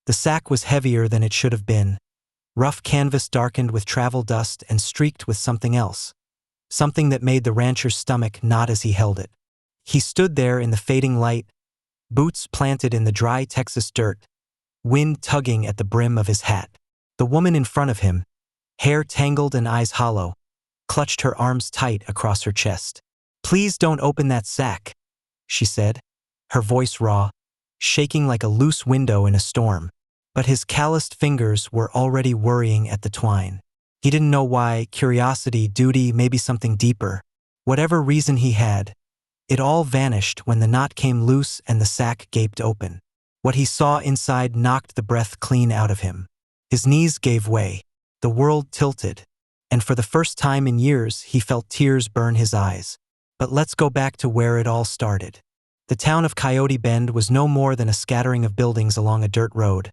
The sack was heavier than it should have been. Rough canvas darkened with travel dust and streaked with something else. Something that made the rancher's stomach knot as he held it. He stood there in the fading light, boots planted in the dry Texas dirt, wind tugging at the brim of his hat. The woman in front of him, hair tangled and eyes hollow, clutched her arms tight across her chest. "Please don't open that sack," she said, her voice raw, shaking like a loose window in a storm. But his calloused fingers were already worrying at the twine. He didn't know why, curiosity, duty, maybe something deeper. Whatever reason he had, it all vanished when the knot came loose and the sack gaped open. What he saw inside knocked the breath clean out of him. His knees gave way. The world tilted. And for the first time in years, he felt tears burn his eyes. But let's go back to where it all started. The town of Coyote Bend was no more than a scattering of buildings along a dirt road.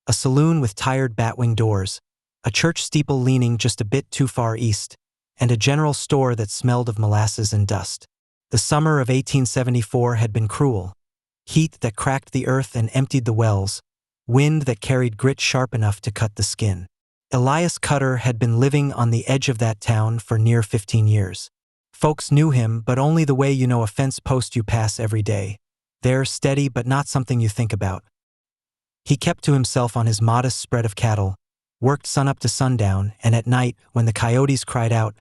A saloon with tired batwing doors, a church steeple leaning just a bit too far east, and a general store that smelled of molasses and dust. The summer of 1874 had been cruel. Heat that cracked the earth and emptied the wells, wind that carried grit sharp enough to cut the skin. Elias Cutter had been living on the edge of that town for near 15 years. Folks knew him, but only the way you know a fence post you pass every day. There, steady, but not something you think about. He kept to himself on his modest spread of cattle, worked sunup to sundown, and at night, when the coyotes cried out,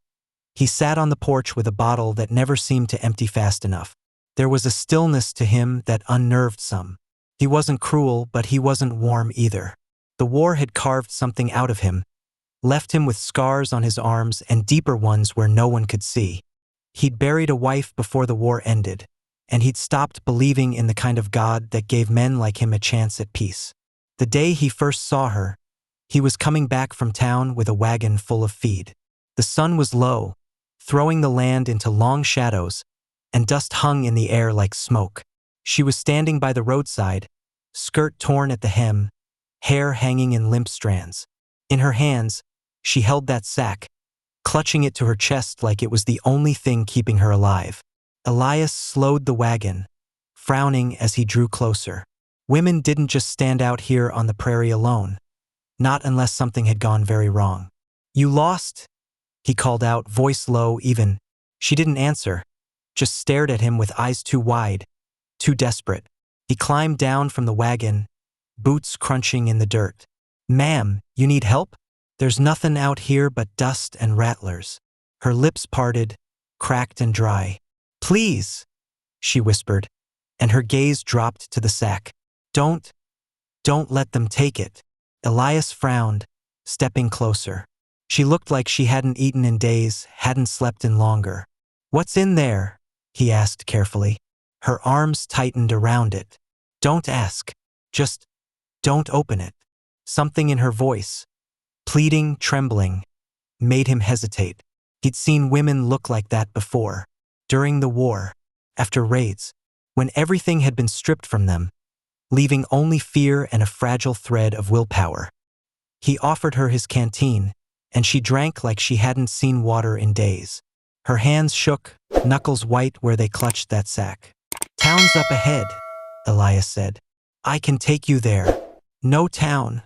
he sat on the porch with a bottle that never seemed to empty fast enough. There was a stillness to him that unnerved some. He wasn't cruel, but he wasn't warm either. The war had carved something out of him, left him with scars on his arms and deeper ones where no one could see. He'd buried a wife before the war ended, and he'd stopped believing in the kind of God that gave men like him a chance at peace. The day he first saw her, he was coming back from town with a wagon full of feed. The sun was low, throwing the land into long shadows, and dust hung in the air like smoke. She was standing by the roadside, skirt torn at the hem, hair hanging in limp strands. In her hands, she held that sack, clutching it to her chest like it was the only thing keeping her alive. Elias slowed the wagon, frowning as he drew closer. Women didn't just stand out here on the prairie alone. Not unless something had gone very wrong. "You lost?" he called out, voice low even. She didn't answer, just stared at him with eyes too wide, too desperate. He climbed down from the wagon, boots crunching in the dirt. "Ma'am, you need help? There's nothing out here but dust and rattlers." Her lips parted, cracked and dry. "Please," she whispered, and her gaze dropped to the sack. Don't let them take it." Elias frowned, stepping closer. She looked like she hadn't eaten in days, hadn't slept in longer. "What's in there?" he asked carefully. Her arms tightened around it. "Don't ask. Just don't open it." Something in her voice, pleading, trembling, made him hesitate. He'd seen women look like that before. During the war, after raids, when everything had been stripped from them, leaving only fear and a fragile thread of willpower. He offered her his canteen, and she drank like she hadn't seen water in days. Her hands shook, knuckles white where they clutched that sack. "Town's up ahead," Elias said. "I can take you there." "No town,"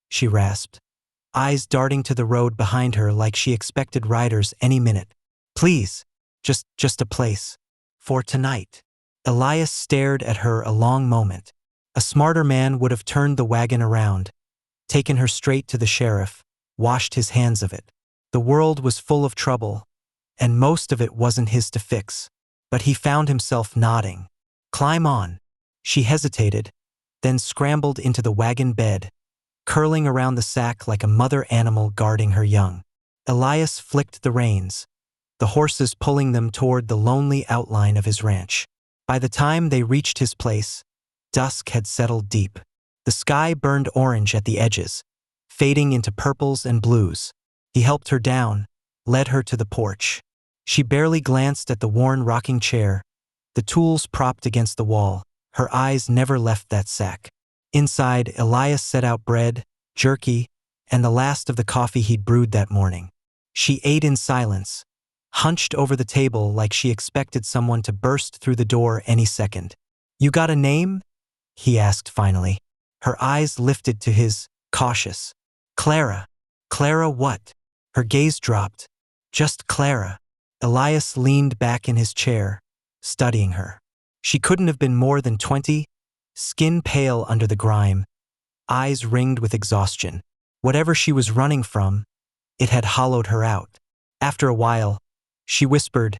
she rasped, eyes darting to the road behind her like she expected riders any minute. "Please, just a place. For tonight." Elias stared at her a long moment. A smarter man would have turned the wagon around, taken her straight to the sheriff, washed his hands of it. The world was full of trouble, and most of it wasn't his to fix. But he found himself nodding. "Climb on." She hesitated, then scrambled into the wagon bed, curling around the sack like a mother animal guarding her young. Elias flicked the reins, the horses pulling them toward the lonely outline of his ranch. By the time they reached his place, dusk had settled deep. The sky burned orange at the edges, fading into purples and blues. He helped her down, led her to the porch. She barely glanced at the worn rocking chair, the tools propped against the wall. Her eyes never left that sack. Inside, Elias set out bread, jerky, and the last of the coffee he'd brewed that morning. She ate in silence, hunched over the table like she expected someone to burst through the door any second. "You got a name?" he asked finally. Her eyes lifted to his, cautious. Clara. Clara what? Her gaze dropped. Just Clara. Elias leaned back in his chair, studying her. She couldn't have been more than 20, skin pale under the grime, eyes ringed with exhaustion. Whatever she was running from, it had hollowed her out. After a while, she whispered,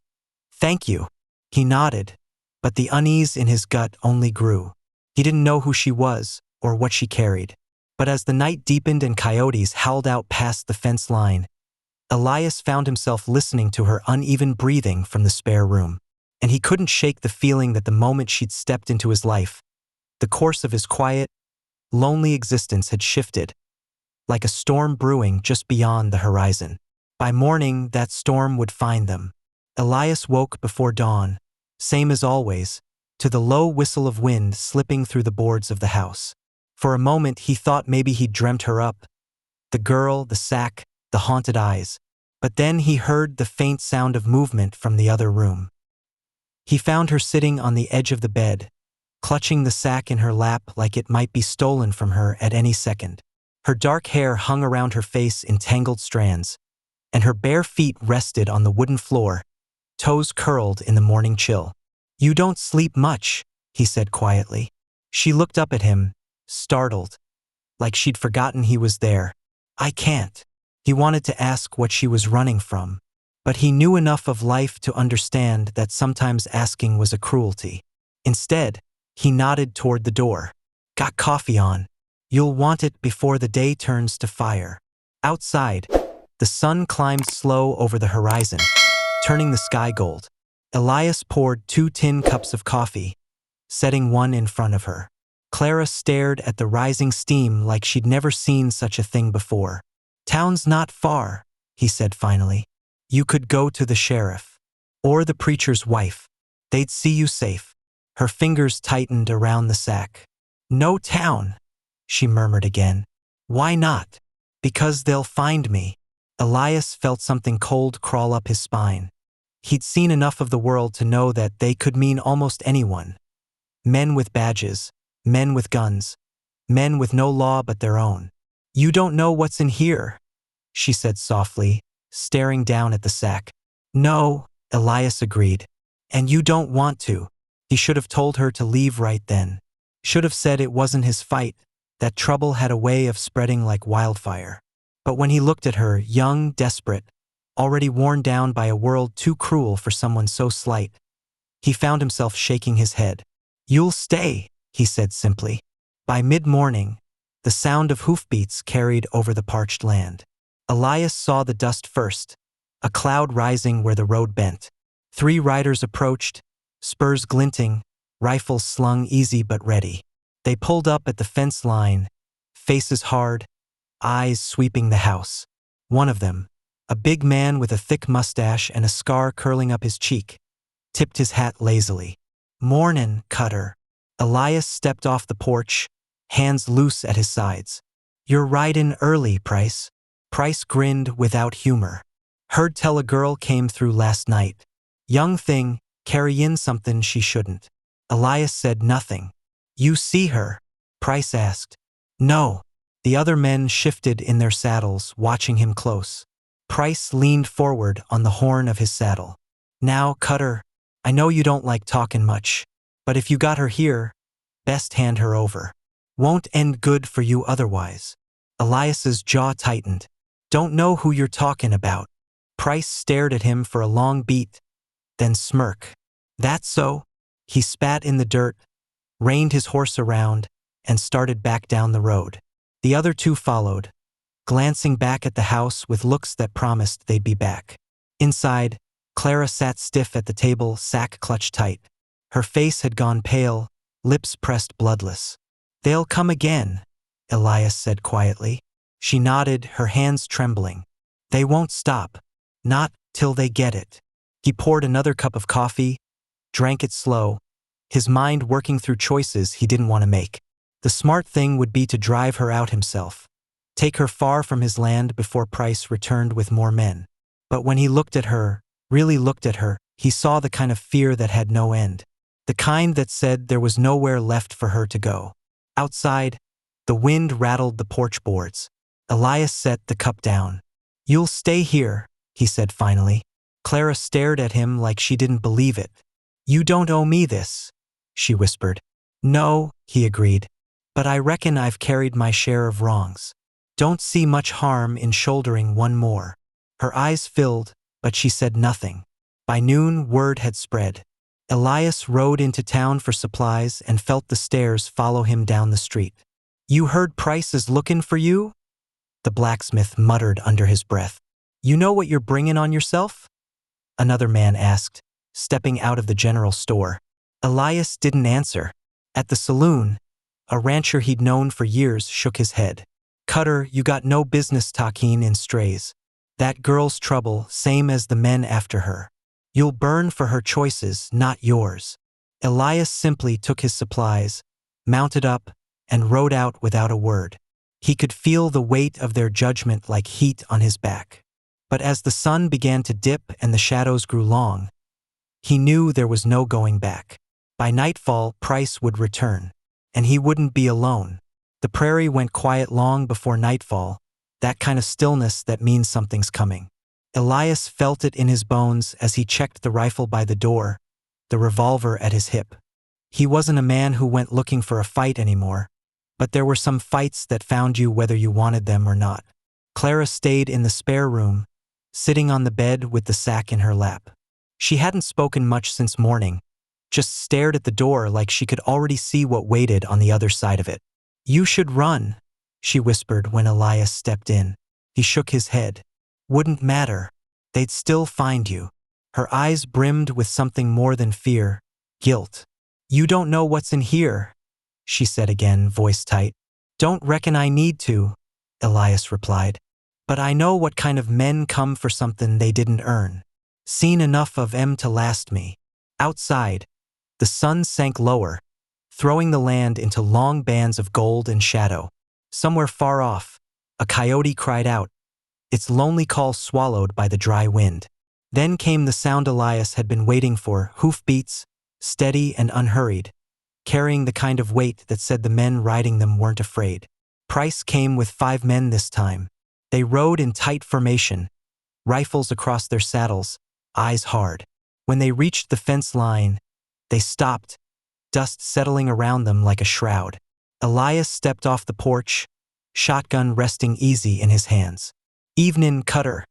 "Thank you." He nodded, but the unease in his gut only grew. He didn't know who she was or what she carried. But as the night deepened and coyotes howled out past the fence line, Elias found himself listening to her uneven breathing from the spare room. And he couldn't shake the feeling that the moment she'd stepped into his life, the course of his quiet, lonely existence had shifted, like a storm brewing just beyond the horizon. By morning, that storm would find them. Elias woke before dawn, same as always, to the low whistle of wind slipping through the boards of the house. For a moment, he thought maybe he'd dreamt her up, the girl, the sack, the haunted eyes. But then he heard the faint sound of movement from the other room. He found her sitting on the edge of the bed, clutching the sack in her lap like it might be stolen from her at any second. Her dark hair hung around her face in tangled strands, and her bare feet rested on the wooden floor, toes curled in the morning chill. "You don't sleep much," he said quietly. She looked up at him, startled, like she'd forgotten he was there. "I can't." He wanted to ask what she was running from, but he knew enough of life to understand that sometimes asking was a cruelty. Instead, he nodded toward the door. "Got coffee on. You'll want it before the day turns to fire." Outside, the sun climbed slow over the horizon, turning the sky gold. Elias poured 2 tin cups of coffee, setting one in front of her. Clara stared at the rising steam like she'd never seen such a thing before. "Town's not far," he said finally. "You could go to the sheriff. Or the preacher's wife. They'd see you safe." Her fingers tightened around the sack. "No town," she murmured again. "Why not?" "Because they'll find me." Elias felt something cold crawl up his spine. He'd seen enough of the world to know that they could mean almost anyone. Men with badges, men with guns, men with no law but their own. "You don't know what's in here," she said softly, staring down at the sack. "No," Elias agreed. "And you don't want to." He should have told her to leave right then. Should have said it wasn't his fight, that trouble had a way of spreading like wildfire. But when he looked at her, young, desperate, already worn down by a world too cruel for someone so slight, he found himself shaking his head. "You'll stay," he said simply. By mid-morning, the sound of hoofbeats carried over the parched land. Elias saw the dust first, a cloud rising where the road bent. 3 riders approached, spurs glinting, rifles slung easy but ready. They pulled up at the fence line, faces hard, eyes sweeping the house. One of them, a big man with a thick mustache and a scar curling up his cheek, tipped his hat lazily. "Mornin', Cutter." Elias stepped off the porch, hands loose at his sides. "You're ridin' early, Price." Price grinned without humor. "Heard tell a girl came through last night. Young thing, carryin' something she shouldn't." Elias said nothing. "You see her?" Price asked. "No." The other men shifted in their saddles, watching him close. Price leaned forward on the horn of his saddle. "Now, Cutter, I know you don't like talkin' much, but if you got her here, best hand her over. Won't end good for you otherwise." Elias's jaw tightened. "Don't know who you're talking about." Price stared at him for a long beat, then smirked. "That so?" He spat in the dirt, reined his horse around, and started back down the road. The other 2 followed, glancing back at the house with looks that promised they'd be back. Inside, Clara sat stiff at the table, sack clutched tight. Her face had gone pale, lips pressed bloodless. "They'll come again," Elias said quietly. She nodded, her hands trembling. "They won't stop. Not till they get it." He poured another cup of coffee, drank it slow, his mind working through choices he didn't want to make. The smart thing would be to drive her out himself, take her far from his land before Price returned with more men. But when he looked at her, really looked at her, he saw the kind of fear that had no end. The kind that said there was nowhere left for her to go. Outside, The wind rattled the porch boards. Elias set the cup down. "You'll stay here," he said finally. Clara stared at him like she didn't believe it. "You don't owe me this," she whispered. "No," he agreed. "But I reckon I've carried my share of wrongs. Don't see much harm in shouldering one more." Her eyes filled, but she said nothing. By noon, word had spread. Elias rode into town for supplies and felt the stares follow him down the street. "You heard Price is lookin' for you?" the blacksmith muttered under his breath. "You know what you're bringin' on yourself?" another man asked, stepping out of the general store. Elias didn't answer. At the saloon, a rancher he'd known for years shook his head. "Cutter, you got no business talking in strays. That girl's trouble, same as the men after her. You'll burn for her choices, not yours." Elias simply took his supplies, mounted up, and rode out without a word. He could feel the weight of their judgment like heat on his back. But as the sun began to dip and the shadows grew long, he knew there was no going back. By nightfall, Price would return, and he wouldn't be alone. The prairie went quiet long before nightfall, that kind of stillness that means something's coming. Elias felt it in his bones as he checked the rifle by the door, the revolver at his hip. He wasn't a man who went looking for a fight anymore, but there were some fights that found you whether you wanted them or not. Clara stayed in the spare room, sitting on the bed with the sack in her lap. She hadn't spoken much since morning, just stared at the door like she could already see what waited on the other side of it. "You should run," she whispered when Elias stepped in. He shook his head. "Wouldn't matter. They'd still find you." Her eyes brimmed with something more than fear, guilt. "You don't know what's in here," she said again, voice tight. "Don't reckon I need to," Elias replied. "But I know what kind of men come for something they didn't earn. Seen enough of 'em to last me." Outside, the sun sank lower, throwing the land into long bands of gold and shadow. Somewhere far off, a coyote cried out, its lonely call swallowed by the dry wind. Then came the sound Elias had been waiting for, hoofbeats, steady and unhurried, carrying the kind of weight that said the men riding them weren't afraid. Price came with 5 men this time. They rode in tight formation, rifles across their saddles, eyes hard. When they reached the fence line, they stopped, dust settling around them like a shroud. Elias stepped off the porch, shotgun resting easy in his hands. "Evenin', Cutter,"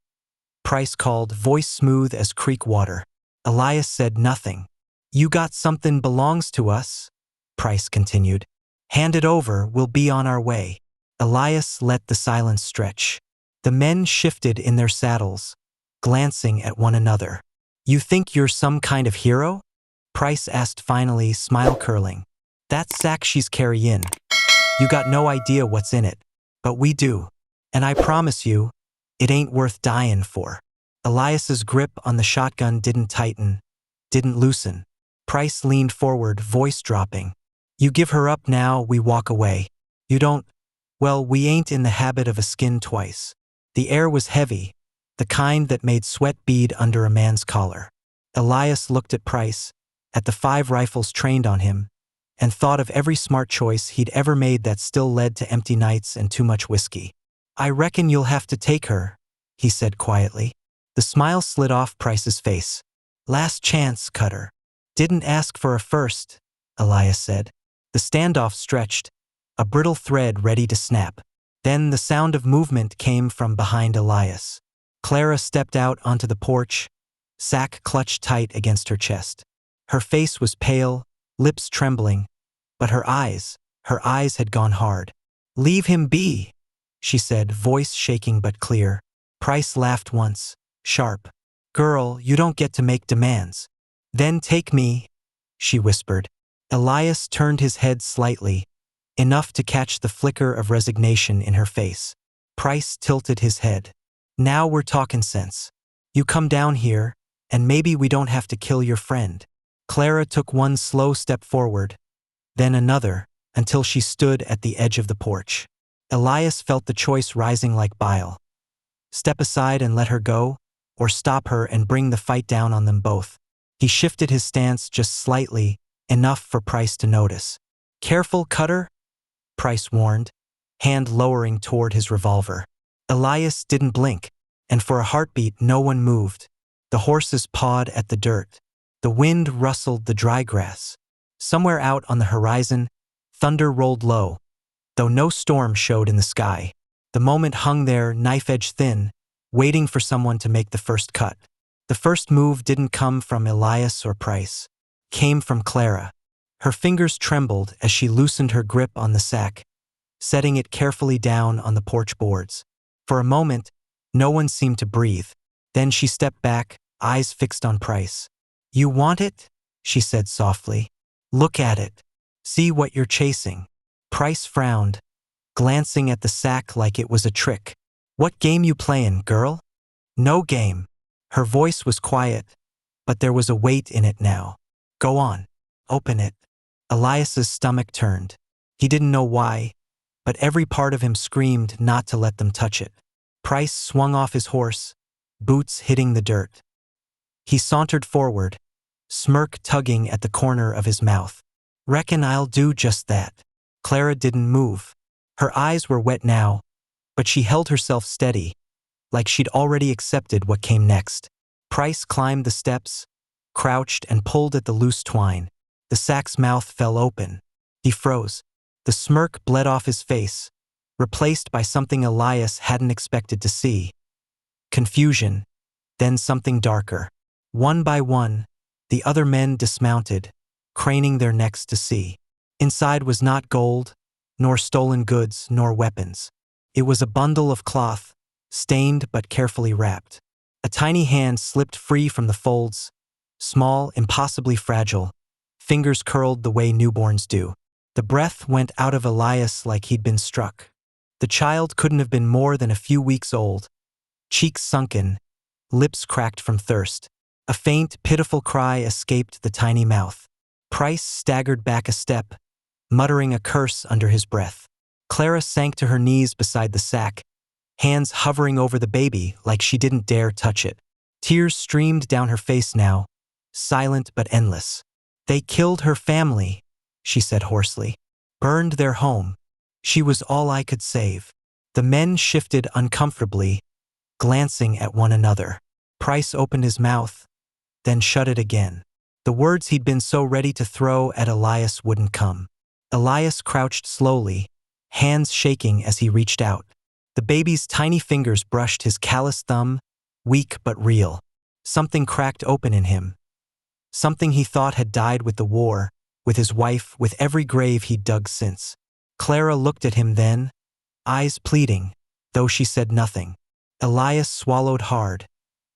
Price called, voice smooth as creek water. Elias said nothing. "You got something belongs to us," Price continued. "Hand it over, we'll be on our way." Elias let the silence stretch. The men shifted in their saddles, glancing at one another. "You think you're some kind of hero?" Price asked finally, smile curling. "That sack she's carryin'. You got no idea what's in it. But we do. And I promise you, it ain't worth dying for." Elias's grip on the shotgun didn't tighten, didn't loosen. Price leaned forward, voice dropping. "You give her up now, we walk away. You don't, well, we ain't in the habit of a skin twice." The air was heavy, the kind that made sweat bead under a man's collar. Elias looked at Price, at the 5 rifles trained on him, and thought of every smart choice he'd ever made that still led to empty nights and too much whiskey. "I reckon you'll have to take her," he said quietly. The smile slid off Price's face. "Last chance, Cutter. Didn't ask for a first," Elias said. The standoff stretched, a brittle thread ready to snap. Then the sound of movement came from behind Elias. Clara stepped out onto the porch, sack clutched tight against her chest. Her face was pale, lips trembling, but her eyes had gone hard. "Leave him be," she said, voice shaking but clear. Price laughed once, sharp. "Girl, you don't get to make demands." "Then take me," she whispered. Elias turned his head slightly, enough to catch the flicker of resignation in her face. Price tilted his head. "Now we're talking sense. You come down here, and maybe we don't have to kill your friend." Clara took one slow step forward, then another, until she stood at the edge of the porch. Elias felt the choice rising like bile. Step aside and let her go, or stop her and bring the fight down on them both. He shifted his stance just slightly, enough for Price to notice. "Careful, Cutter," Price warned. hand lowering toward his revolver. Elias didn't blink, and for a heartbeat no one moved. The horses pawed at the dirt. The wind rustled the dry grass. Somewhere out on the horizon, thunder rolled low, though no storm showed in the sky. The moment hung there, knife-edge thin, waiting for someone to make the first cut. The first move didn't come from Elias or Price. Came from Clara. Her fingers trembled as she loosened her grip on the sack, setting it carefully down on the porch boards. For a moment, no one seemed to breathe. Then she stepped back, eyes fixed on Price. "You want it?" she said softly. "Look at it. See what you're chasing." Price frowned, glancing at the sack like it was a trick. "What game you playin', girl?" "No game." Her voice was quiet, but there was a weight in it now. "Go on. Open it." Elias's stomach turned. He didn't know why, but every part of him screamed not to let them touch it. Price swung off his horse, boots hitting the dirt. He sauntered forward, smirk tugging at the corner of his mouth. "Reckon I'll do just that." Clara didn't move. Her eyes were wet now, but she held herself steady, like she'd already accepted what came next. Price climbed the steps, crouched and pulled at the loose twine. The sack's mouth fell open. He froze. The smirk bled off his face, replaced by something Elias hadn't expected to see. Confusion, then something darker. One by one, the other men dismounted, craning their necks to see. Inside was not gold, nor stolen goods, nor weapons. It was a bundle of cloth, stained but carefully wrapped. A tiny hand slipped free from the folds, small, impossibly fragile, fingers curled the way newborns do. The breath went out of Elias like he'd been struck. The child couldn't have been more than a few weeks old, cheeks sunken, lips cracked from thirst. A faint, pitiful cry escaped the tiny mouth. Price staggered back a step, muttering a curse under his breath. Clara sank to her knees beside the sack, hands hovering over the baby like she didn't dare touch it. Tears streamed down her face now, silent but endless. "They killed her family," she said hoarsely. "Burned their home. She was all I could save." The men shifted uncomfortably, glancing at one another. Price opened his mouth, then shut it again. The words he'd been so ready to throw at Elias wouldn't come. Elias crouched slowly, hands shaking as he reached out. The baby's tiny fingers brushed his calloused thumb, weak but real. Something cracked open in him. Something he thought had died with the war, with his wife, with every grave he'd dug since. Clara looked at him then, eyes pleading, though she said nothing. Elias swallowed hard,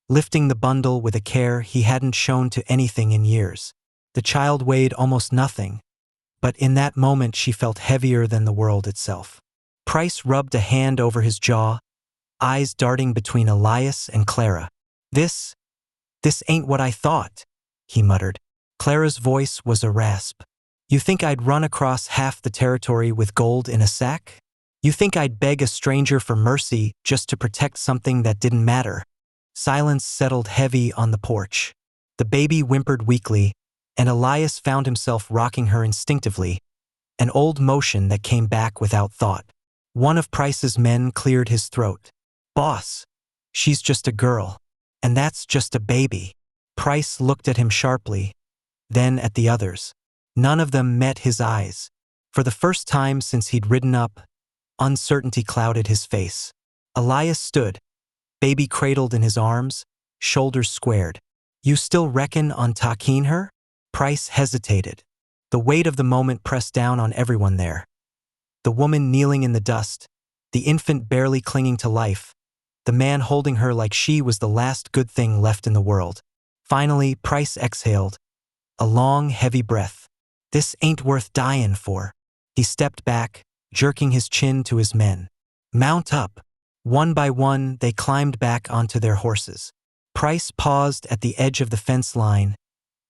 lifting the bundle with a care he hadn't shown to anything in years. The child weighed almost nothing, but in that moment she felt heavier than the world itself. Price rubbed a hand over his jaw, eyes darting between Elias and Clara. This ain't what I thought," he muttered. Clara's voice was a rasp. "You think I'd run across half the territory with gold in a sack? You think I'd beg a stranger for mercy just to protect something that didn't matter?" Silence settled heavy on the porch. The baby whimpered weakly, and Elias found himself rocking her instinctively, an old motion that came back without thought. One of Price's men cleared his throat. "Boss, she's just a girl, and that's just a baby." Price looked at him sharply, then at the others. None of them met his eyes. For the first time since he'd ridden up, uncertainty clouded his face. Elias stood, baby cradled in his arms, shoulders squared. "You still reckon on taking her?" Price hesitated. The weight of the moment pressed down on everyone there. The woman kneeling in the dust, the infant barely clinging to life, the man holding her like she was the last good thing left in the world. Finally, Price exhaled, a long, heavy breath. "This ain't worth dying for." He stepped back, jerking his chin to his men. "Mount up." One by one, they climbed back onto their horses. Price paused at the edge of the fence line,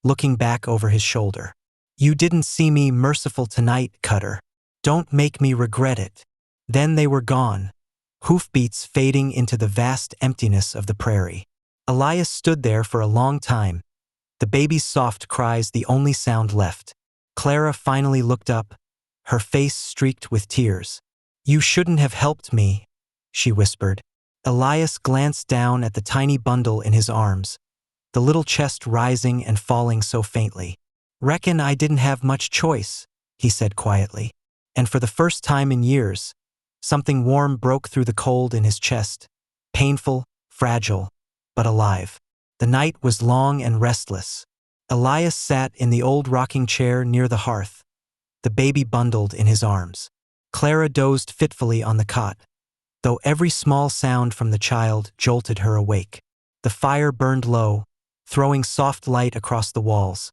looking back over his shoulder. "You didn't see me merciful tonight, Cutter. Don't make me regret it." Then they were gone, hoofbeats fading into the vast emptiness of the prairie. Elias stood there for a long time, the baby's soft cries the only sound left. Clara finally looked up, her face streaked with tears. "You shouldn't have helped me," she whispered. Elias glanced down at the tiny bundle in his arms, the little chest rising and falling so faintly. "Reckon I didn't have much choice," he said quietly. And for the first time in years, something warm broke through the cold in his chest, painful, fragile, but alive. The night was long and restless. Elias sat in the old rocking chair near the hearth, the baby bundled in his arms. Clara dozed fitfully on the cot, though every small sound from the child jolted her awake. The fire burned low, throwing soft light across the walls,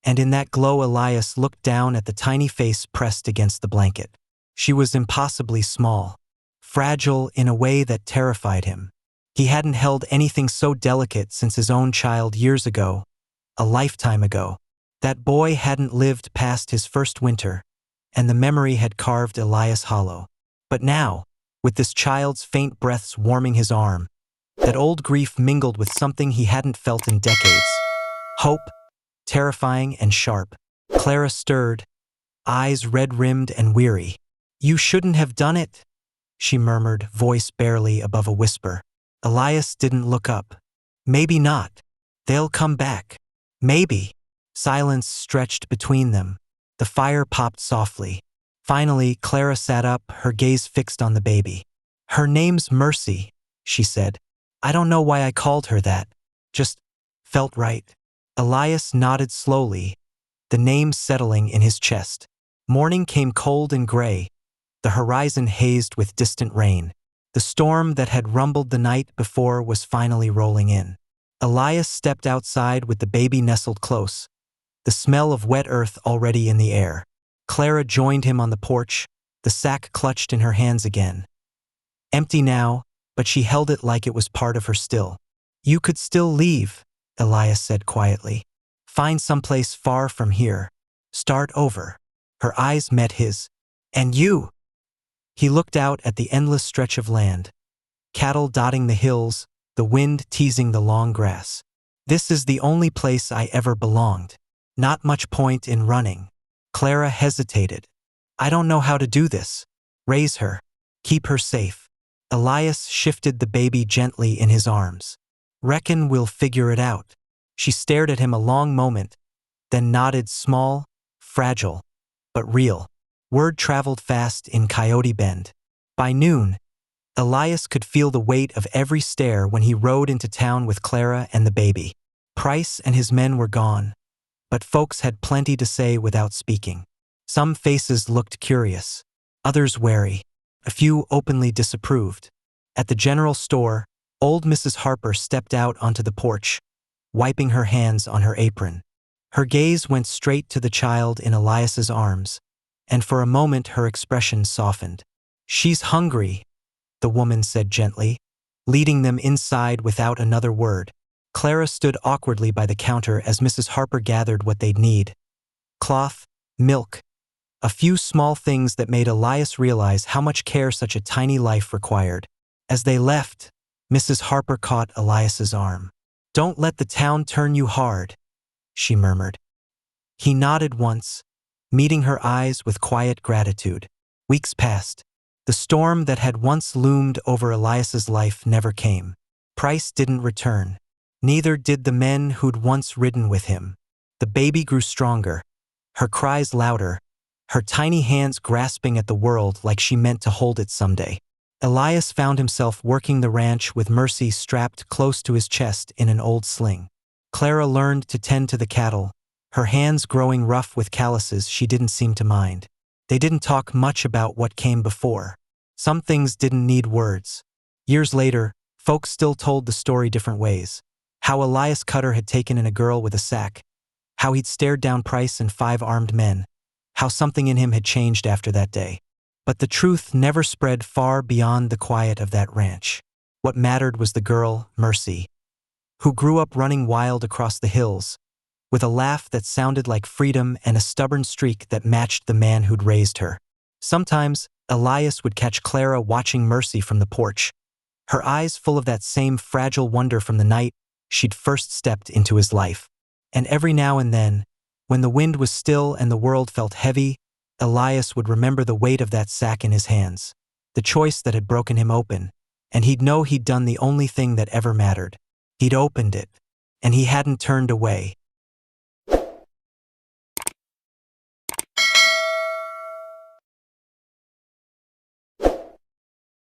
and in that glow Elias looked down at the tiny face pressed against the blanket. She was impossibly small, fragile in a way that terrified him. He hadn't held anything so delicate since his own child years ago, a lifetime ago. That boy hadn't lived past his first winter, and the memory had carved Elias hollow. But now, with this child's faint breaths warming his arm, that old grief mingled with something he hadn't felt in decades. Hope, terrifying and sharp. Clara stirred, eyes red-rimmed and weary. "You shouldn't have done it," she murmured, voice barely above a whisper. Elias didn't look up. "Maybe not. They'll come back. Maybe." Silence stretched between them. The fire popped softly. Finally, Clara sat up, her gaze fixed on the baby. "Her name's Mercy," she said. "I don't know why I called her that. Just felt right." Elias nodded slowly, the name settling in his chest. Morning came cold and gray, the horizon hazed with distant rain. The storm that had rumbled the night before was finally rolling in. Elias stepped outside with the baby nestled close, the smell of wet earth already in the air. Clara joined him on the porch, the sack clutched in her hands again. Empty now, but she held it like it was part of her still. "You could still leave," Elias said quietly. "Find someplace far from here. Start over." Her eyes met his. "And you?" He looked out at the endless stretch of land, cattle dotting the hills, the wind teasing the long grass. "This is the only place I ever belonged. Not much point in running." Clara hesitated. "I don't know how to do this. Raise her. Keep her safe." Elias shifted the baby gently in his arms. "Reckon we'll figure it out." She stared at him a long moment, then nodded, small, fragile, but real. Word traveled fast in Coyote Bend. By noon, Elias could feel the weight of every stare when he rode into town with Clara and the baby. Price and his men were gone, but folks had plenty to say without speaking. Some faces looked curious, others wary, a few openly disapproved. At the general store, old Mrs. Harper stepped out onto the porch, wiping her hands on her apron. Her gaze went straight to the child in Elias's arms, and for a moment her expression softened. "She's hungry," the woman said gently, leading them inside without another word. Clara stood awkwardly by the counter as Mrs. Harper gathered what they'd need. Cloth, milk, a few small things that made Elias realize how much care such a tiny life required. As they left, Mrs. Harper caught Elias's arm. "Don't let the town turn you hard," she murmured. He nodded once, meeting her eyes with quiet gratitude. Weeks passed. The storm that had once loomed over Elias's life never came. Price didn't return. Neither did the men who'd once ridden with him. The baby grew stronger, her cries louder, her tiny hands grasping at the world like she meant to hold it someday. Elias found himself working the ranch with Mercy strapped close to his chest in an old sling. Clara learned to tend to the cattle, her hands growing rough with calluses she didn't seem to mind. They didn't talk much about what came before. Some things didn't need words. Years later, folks still told the story different ways. How Elias Cutter had taken in a girl with a sack. How he'd stared down Price and 5 armed men. How something in him had changed after that day. But the truth never spread far beyond the quiet of that ranch. What mattered was the girl, Mercy, who grew up running wild across the hills, with a laugh that sounded like freedom and a stubborn streak that matched the man who'd raised her. Sometimes, Elias would catch Clara watching Mercy from the porch, her eyes full of that same fragile wonder from the night she'd first stepped into his life. And every now and then, when the wind was still and the world felt heavy, Elias would remember the weight of that sack in his hands. the choice that had broken him open, and he'd know he'd done the only thing that ever mattered. He'd opened it, and he hadn't turned away.